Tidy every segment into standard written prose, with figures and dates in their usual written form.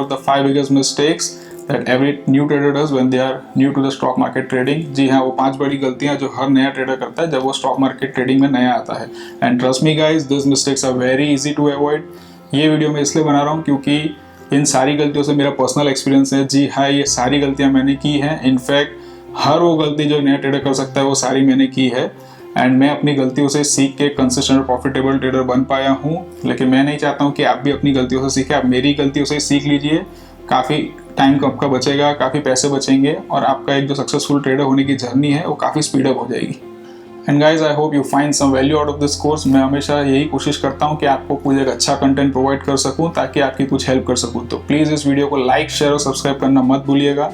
the 5 biggest mistakes that every new trader does when they are new to the stock market trading। जी हाँ, वो 5 बड़ी गलतियां जो हर नया ट्रेडर करता है जब वो स्टॉक मार्केट ट्रेडिंग में नया आता है। And trust me guys, this mistakes are very easy to avoid. ये वीडियो मैं इसलिए बना रहा हूँ क्योंकि इन सारी गलतियों से मेरा पर्सनल एक्सपीरियंस है। जी हाँ, ये सारी गलतियाँ मैंने की हैं। इनफैक्ट हर वो गलती जो नया ट्रेडर कर सकता है वो सारी मैंने की है। एंड मैं अपनी गलतियों से सीख के कंसिस्टेंट और प्रॉफिटेबल ट्रेडर बन पाया हूँ। लेकिन मैं नहीं चाहता हूँ कि आप भी अपनी गलतियों से सीखें। आप मेरी गलतियों से सीख लीजिए, काफ़ी टाइम आपका बचेगा, काफ़ी पैसे बचेंगे और आपका एक जो सक्सेसफुल ट्रेडर होने की जर्नी है वो काफ़ी स्पीडअप हो जाएगी। And guys, I hope you find some value out of this course. मैं हमेशा यही कोशिश करता हूँ कि आपको पूरे एक अच्छा कंटेंट प्रोवाइड कर सकूँ ताकि आपकी कुछ हेल्प कर सकूँ। तो प्लीज़ इस वीडियो को लाइक, शेयर और सब्सक्राइब करना मत भूलिएगा।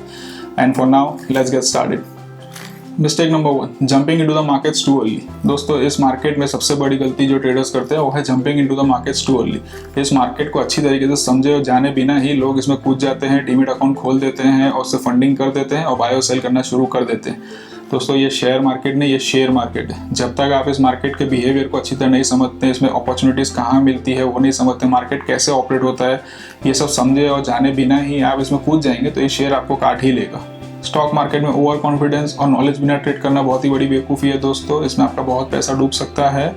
And for now let's get started. Mistake number 1, jumping into the markets too early. दोस्तों, इस मार्केट में सबसे बड़ी गलती जो ट्रेडर्स करते हैं वो है jumping into the markets too early. इस मार्केट को अच्छी तरीके से समझे और जाने बिना ही लोग इसमें कूद जाते हैं, डीमैट अकाउंट खोल देते हैं और उससे फंडिंग कर देते हैं और बाय और सेल करना शुरू कर देते हैं। दोस्तों, ये शेयर मार्केट नहीं, ये शेयर मार्केट है। जब तक आप इस मार्केट के बिहेवियर को अच्छी तरह नहीं समझते, इसमें अपॉर्चुनिटीज़ कहाँ मिलती है वो नहीं समझते, मार्केट कैसे ऑपरेट होता है, ये सब समझे और जाने बिना ही आप इसमें कूद जाएंगे तो ये शेयर आपको काट ही लेगा। स्टॉक मार्केट में ओवर कॉन्फिडेंस और नॉलेज बिना ट्रेड करना बहुत ही बड़ी बेवकूफ़ी है दोस्तों। इसमें आपका बहुत पैसा डूब सकता है।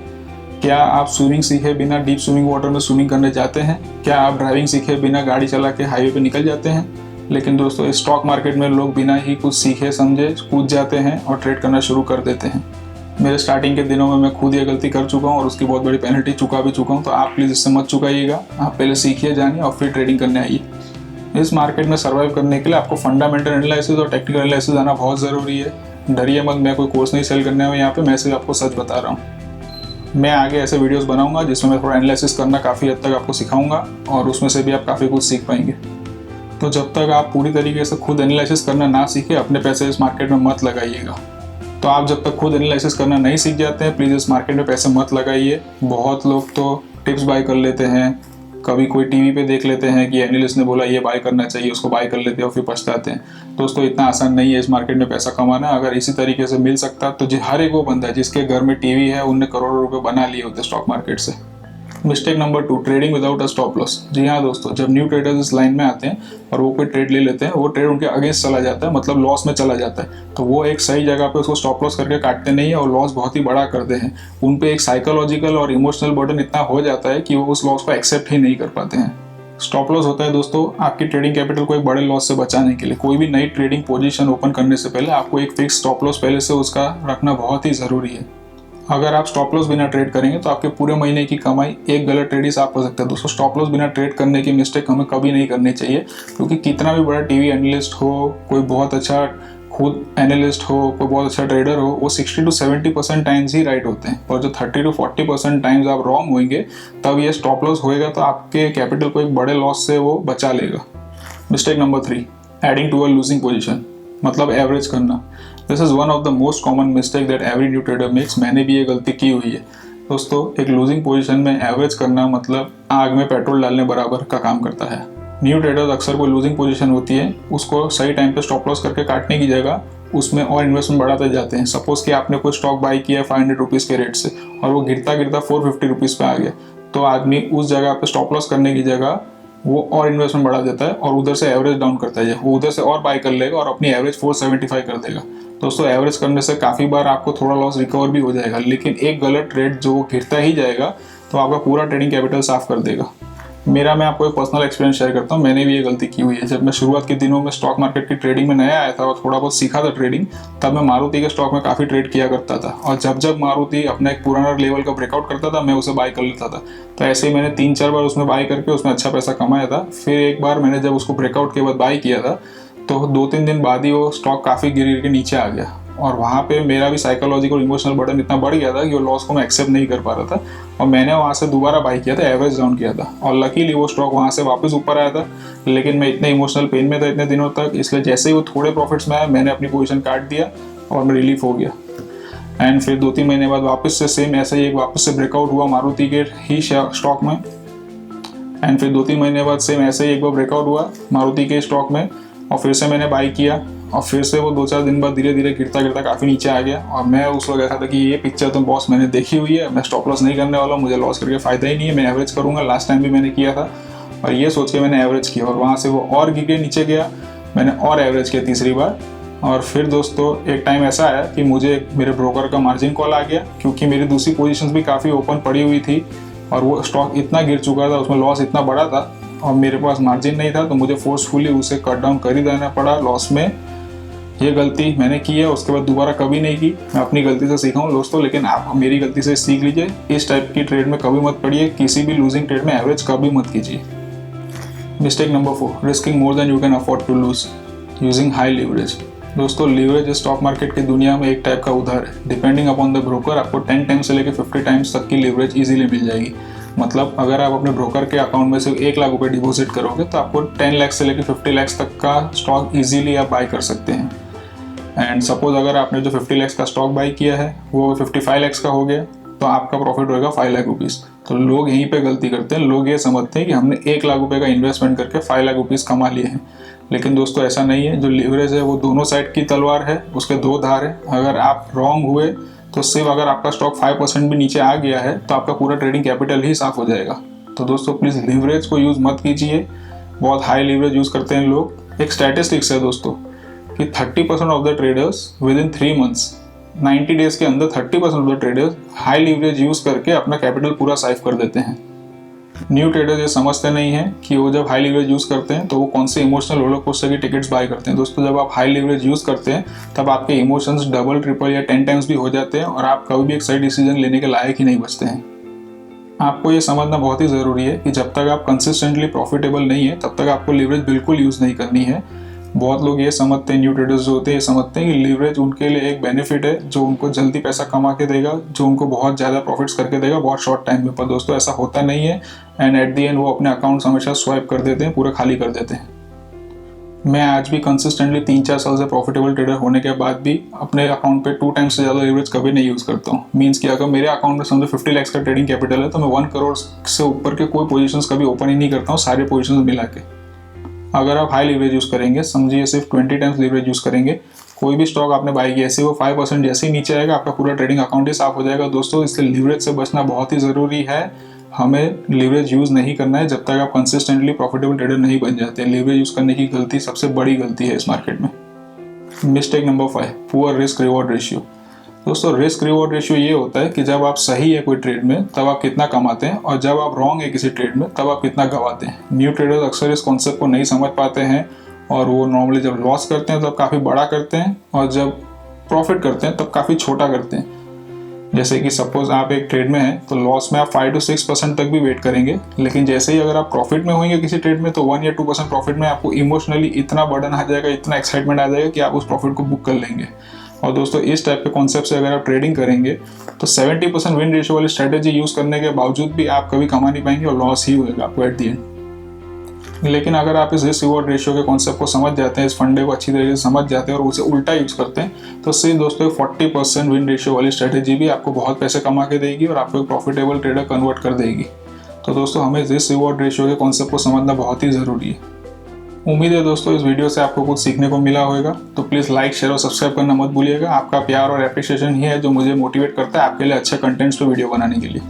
क्या आप स्विमिंग सीखे बिना डीप स्विमिंग वाटर में स्विमिंग करने जाते हैं? क्या आप ड्राइविंग सीखे बिना गाड़ी चला के हाईवे पे निकल जाते हैं? लेकिन दोस्तों, इस स्टॉक मार्केट में लोग बिना ही कुछ सीखे समझे कूद जाते हैं और ट्रेड करना शुरू कर देते हैं। मेरे स्टार्टिंग के दिनों में मैं खुद ये गलती कर चुका हूँ और उसकी बहुत बड़ी पेनल्टी चुका भी चुका हूँ। तो आप प्लीज़ इससे मत चुकाइएगा। आप पहले सीखिए, जानिए और फिर ट्रेडिंग करने आइए। इस मार्केट में सर्वाइव करने के लिए आपको फंडामेंटल एनालिसिस और टेक्निकल एनालिसिस आना बहुत ज़रूरी है। डरिए मत, मैं कोई कोर्स नहीं सेल करने में यहाँ पे, मैं सिर्फ आपको सच बता रहा हूँ। मैं आगे ऐसे वीडियोस बनाऊंगा जिसमें मैं थोड़ा एनालिसिस करना काफ़ी हद तक आपको सिखाऊंगा और उसमें से भी आप काफ़ी कुछ सीख पाएंगे। तो जब तक आप पूरी तरीके से खुद एनालिसिस करना ना सीखें, अपने पैसे इस मार्केट में मत लगाइएगा। तो आप जब तक खुद एनालिसिस करना नहीं सीख जाते हैं, प्लीज़ इस मार्केट में पैसे मत लगाइए। बहुत लोग तो टिप्स बाय कर लेते हैं, कभी कोई टीवी पे देख लेते हैं कि एनालिस्ट ने बोला ये बाय करना चाहिए, उसको बाय कर लेते हैं और फिर पछताते हैं। दोस्तों, इतना आसान नहीं है इस मार्केट में पैसा कमाना। अगर इसी तरीके से मिल सकता तो हर एक वो बंदा है जिसके घर में टीवी है, उनने करोड़ों रुपए बना लिए होते स्टॉक मार्केट से। Mistake number 2, trading without a stop loss. जी हाँ दोस्तों, जब न्यू ट्रेडर्स इस लाइन में आते हैं और वो कोई ट्रेड ले लेते हैं, वो ट्रेड उनके अगेंस्ट चला जाता है, मतलब लॉस में चला जाता है, तो वो एक सही जगह पे उसको स्टॉप लॉस करके काटते नहीं है और लॉस बहुत ही बड़ा करते हैं। उन पे एक साइकोलॉजिकल और इमोशनल बर्डन इतना हो जाता है कि वो उस लॉस को एक्सेप्ट ही नहीं कर पाते हैं। स्टॉप लॉस होता है दोस्तों आपकी ट्रेडिंग कैपिटल को एक बड़े लॉस से बचाने के लिए। कोई भी नई ट्रेडिंग पोजीशन ओपन करने से पहले आपको एक फिक्स स्टॉप लॉस पहले से उसका रखना बहुत ही ज़रूरी है। अगर आप स्टॉप लॉस बिना ट्रेड करेंगे तो आपके पूरे महीने की कमाई एक गलत ट्रेड ही साफ कर सकता है। दोस्तों, स्टॉप लॉस बिना ट्रेड करने की मिस्टेक हमें कभी नहीं करनी चाहिए, क्योंकि कितना भी बड़ा टीवी एनालिस्ट हो, कोई बहुत अच्छा खुद एनालिस्ट हो, कोई बहुत अच्छा ट्रेडर हो, वो 60 to 70% टाइम्स ही राइट होते हैं और जो 30 to 40% टाइम्स आप रॉन्ग होंगे तब ये स्टॉप लॉस होएगा तो आपके कैपिटल को एक बड़े लॉस से वो बचा लेगा। Mistake number 3, adding to a losing position, मतलब एवरेज करना। This is one of the most common mistake that every new trader makes. मैंने भी ये गलती की हुई है दोस्तों। एक लूजिंग पोजीशन में एवरेज करना मतलब आग में पेट्रोल डालने बराबर का काम करता है। न्यू ट्रेडर्स अक्सर कोई लूजिंग पोजीशन होती है उसको सही टाइम पे स्टॉप लॉस करके काटने की जगह उसमें और इन्वेस्टमेंट बढ़ाते जाते हैं। सपोज कि आपने कोई स्टॉक बाई किया 500 रुपीज़ के रेट से और वो गिरता गिरता 450 रुपीज़ पे आ गया, तो आदमी उस जगह पे स्टॉप लॉस करने की जगह वो और इन्वेस्टमेंट बढ़ा देता है और उधर से एवरेज डाउन करता है। वो उधर से और बाय कर लेगा और अपनी एवरेज 475 कर देगा। दोस्तों, एवरेज करने से काफ़ी बार आपको थोड़ा लॉस रिकवर भी हो जाएगा, लेकिन एक गलत ट्रेड जो गिरता ही जाएगा तो आपका पूरा ट्रेडिंग कैपिटल साफ कर देगा। मैं आपको एक पर्सनल एक्सपीरियंस शेयर करता हूँ। मैंने भी ये गलती की हुई है। जब मैं शुरुआत के दिनों में स्टॉक मार्केट की ट्रेडिंग में नया आया था और थोड़ा बहुत सीखा था ट्रेडिंग, तब मैं मारुति के स्टॉक में काफ़ी ट्रेड किया करता था और जब मारुति अपना एक पुराना लेवल का ब्रेकआउट करता था मैं उसे बाय कर लेता था। तो ऐसे ही मैंने 3-4 बार उसमें बाय करके उसमें अच्छा पैसा कमाया था। फिर एक बार मैंने जब उसको ब्रेकआउट के बाद बाय किया था तो 2-3 दिन बाद ही वो स्टॉक काफ़ी गिर के नीचे आ गया और वहाँ पे मेरा भी साइकोलॉजिकल इमोशनल बर्डन इतना बढ़ गया था कि वो लॉस को मैं एक्सेप्ट नहीं कर पा रहा था और मैंने वहाँ से दोबारा बाई किया था, एवरेज डाउन किया था और लकीली वो स्टॉक वहाँ से वापस ऊपर आया था। लेकिन मैं इतने इमोशनल पेन में था इतने दिनों तक, इसलिए जैसे ही वो थोड़े प्रॉफिट्स में आया मैंने अपनी पोजीशन काट दिया और मैं रिलीफ हो गया। एंड फिर 2-3 महीने बाद वापस से सेम ऐसा ही एक वापस से ब्रेकआउट हुआ मारुति के ही स्टॉक में। एंड फिर 2-3 महीने बाद सेम ऐसे ही एक बार ब्रेकआउट हुआ मारुति के स्टॉक में और फिर से मैंने बाई किया और फिर से वो 2-4 दिन बाद धीरे धीरे गिरता गिरता काफ़ी नीचे आ गया और मैं उस वक्त ऐसा था कि ये पिक्चर तो बॉस मैंने देखी हुई है, मैं स्टॉप लॉस नहीं करने वाला हूँ, मुझे लॉस करके फ़ायदा ही नहीं है, मैं एवरेज करूँगा। लास्ट टाइम भी मैंने किया था और ये सोच के मैंने एवरेज किया और वहाँ से वो और गिर के नीचे गया, मैंने और एवरेज किया तीसरी बार। और फिर दोस्तों एक टाइम ऐसा आया कि मुझे मेरे ब्रोकर का मार्जिन कॉल आ गया, क्योंकि मेरी दूसरी पोजीशंस भी काफ़ी ओपन पड़ी हुई थी और वो स्टॉक इतना गिर चुका था, उसमें लॉस इतना बड़ा था और मेरे पास मार्जिन नहीं था, तो मुझे फोर्सफुली उसे कट डाउन कर ही देना पड़ा लॉस में। ये गलती मैंने की है, उसके बाद दोबारा कभी नहीं की। मैं अपनी गलती से सीखा हूँ दोस्तों, लेकिन आप मेरी गलती से सीख लीजिए। इस टाइप की ट्रेड में कभी मत पड़िए, किसी भी लूजिंग ट्रेड में एवरेज कभी मत कीजिए। Mistake number 4, risking more than you can afford to lose using high leverage. दोस्तों लीवरेज स्टॉक मार्केट की दुनिया में एक टाइप का उधार है। डिपेंडिंग अपॉन द ब्रोकर आपको 10 टाइम्स से लेकर 50 टाइम्स तक की लीवरेज इजीली मिल जाएगी। मतलब अगर आप अपने ब्रोकर के अकाउंट में से 1 लाख रुपए डिपॉजिट करोगे तो आपको 10 लाख से लेकर 50 लाख तक का स्टॉक इजीली आप बाय कर सकते हैं। एंड सपोज अगर आपने जो 50 लाख का स्टॉक बाय किया है वो 55 लाख का हो गया, तो आपका प्रॉफिट होगा 5 लाख रुपीज़। तो लोग यहीं पे गलती करते हैं, लोग ये समझते हैं कि हमने 1 लाख रुपए का इन्वेस्टमेंट करके 5 लाख रुपीज़ कमा लिए हैं, लेकिन दोस्तों ऐसा नहीं है। जो लीवरेज है वो दोनों साइड की तलवार है, उसके 2 धार है। अगर आप रॉन्ग हुए तो सिर्फ अगर आपका स्टॉक 5% भी नीचे आ गया है तो आपका पूरा ट्रेडिंग कैपिटल ही साफ हो जाएगा। तो दोस्तों प्लीज़ लीवरेज को यूज़ मत कीजिए, बहुत हाई लीवरेज यूज़ करते हैं लोग। एक स्टैटिस्टिक्स है दोस्तों कि 30% of the traders with in 3 months 90 days के अंदर 30% of the traders high leverage use करके अपना कैपिटल पूरा साइफ कर देते हैं। न्यू ट्रेडर्स ये समझते नहीं हैं कि वो जब हाई लीवरेज यूज़ करते हैं तो वो कौन से इमोशनल रोलर कोस्टर की टिकट्स बाय करते हैं। दोस्तों जब आप हाई लीवरेज यूज़ करते हैं तब आपके इमोशंस डबल, ट्रिपल या 10 टाइम्स भी हो जाते हैं और आप कभी भी एक सही डिसीजन लेने के लायक ही नहीं बचते हैं। आपको ये समझना बहुत ही ज़रूरी है कि जब तक आप कंसिस्टेंटली प्रॉफिटेबल नहीं है तब तक आपको लीवरेज बिल्कुल यूज़ नहीं करनी है। बहुत लोग ये समझते हैं, न्यू ट्रेडर्स जो होते हैं ये समझते हैं कि लीवरेज उनके लिए एक बेनिफिट है जो उनको जल्दी पैसा कमा के देगा, जो उनको बहुत ज़्यादा प्रॉफिट्स करके देगा बहुत शॉर्ट टाइम में। पर दोस्तों ऐसा होता नहीं है एंड एट दी एंड वो अपने अकाउंट्स हमेशा स्वाइप कर देते हैं, पूरा खाली कर देते हैं। मैं आज भी कंसिस्टेंटली 3-4 साल से प्रॉफिटेबल ट्रेडर होने के बाद भी अपने अकाउंट पे 2 टाइम्स से ज़्यादा लीवरेज कभी नहीं यूज़ करता हूँ। मीन्स कि अगर मेरे अकाउंट में समझो 50 लाख का ट्रेडिंग कैपिटल है तो मैं 1 करोड़ से ऊपर के कोई पोजीशंस कभी ओपन ही नहीं करता हूँ, सारे पोजीशंस मिला के। अगर आप हाई लीवरेज यूज़ करेंगे, समझिए सिर्फ 20 टाइम्स लीवरेज यूज़ करेंगे, कोई भी स्टॉक आपने बाई किया ऐसे वो 5% जैसे ही नीचे आएगा आपका पूरा ट्रेडिंग अकाउंट ही साफ हो जाएगा। दोस्तों इसलिए लीवरेज से बचना बहुत ही ज़रूरी है। हमें लीवरेज यूज़ नहीं करना है जब तक आप कंसिस्टेंटली प्रॉफिटेबल ट्रेडर नहीं बन जाते। लीवरेज यूज़ करने की गलती सबसे बड़ी गलती है इस मार्केट में। Mistake number 5, poor risk reward ratio. दोस्तों रिस्क रिवॉर्ड रेशियो ये होता है कि जब आप सही है कोई ट्रेड में तब आप कितना कमाते हैं और जब आप रॉन्ग है किसी ट्रेड में तब आप कितना गंवाते हैं। न्यू ट्रेडर्स अक्सर इस कॉन्सेप्ट को नहीं समझ पाते हैं और वो नॉर्मली जब लॉस करते हैं तब काफ़ी बड़ा करते हैं और जब प्रॉफिट करते हैं तब काफ़ी छोटा करते हैं। जैसे कि सपोज आप एक ट्रेड में हैं तो लॉस में आप 5 to 6% तक भी वेट करेंगे, लेकिन जैसे ही अगर आप प्रॉफिट में होंगे किसी ट्रेड में तो 1 या 2% प्रॉफिट में आपको इमोशनली इतना बर्डन आ जाएगा, इतना एक्साइटमेंट आ जाएगा कि आप उस प्रॉफिट को बुक कर लेंगे। और दोस्तों इस टाइप के कॉन्सेप्ट से अगर आप ट्रेडिंग करेंगे तो 70% विन रेशियो वाली स्ट्रेटेजी यूज़ करने के बावजूद भी आप कभी कमा नहीं पाएंगे और लॉस ही होगा आपको एट दी एंड। लेकिन अगर आप इस रिस्क रिवॉर्ड रेशियो के कॉन्सेप्ट को समझ जाते हैं, इस फंडे को अच्छी तरीके से समझ जाते हैं और उसे उल्टा यूज़ करते हैं तो सिर्फ दोस्तों 40% विन रेशियो वाली स्ट्रेटेजी भी आपको बहुत पैसे कमा के देगी और आपको एक प्रॉफिटेबल ट्रेडर कन्वर्ट कर देगी। तो दोस्तों हमें रिस्क रिवॉर्ड रेशियो के कॉन्सेप्ट को समझना बहुत ही ज़रूरी है। उम्मीद है दोस्तों इस वीडियो से आपको कुछ सीखने को मिला होगा, तो प्लीज़ लाइक, शेयर और सब्सक्राइब करना मत भूलिएगा। आपका प्यार और एप्रिशिएशन ही है जो मुझे मोटिवेट करता है आपके लिए अच्छे कंटेंट्स पे वीडियो बनाने के लिए।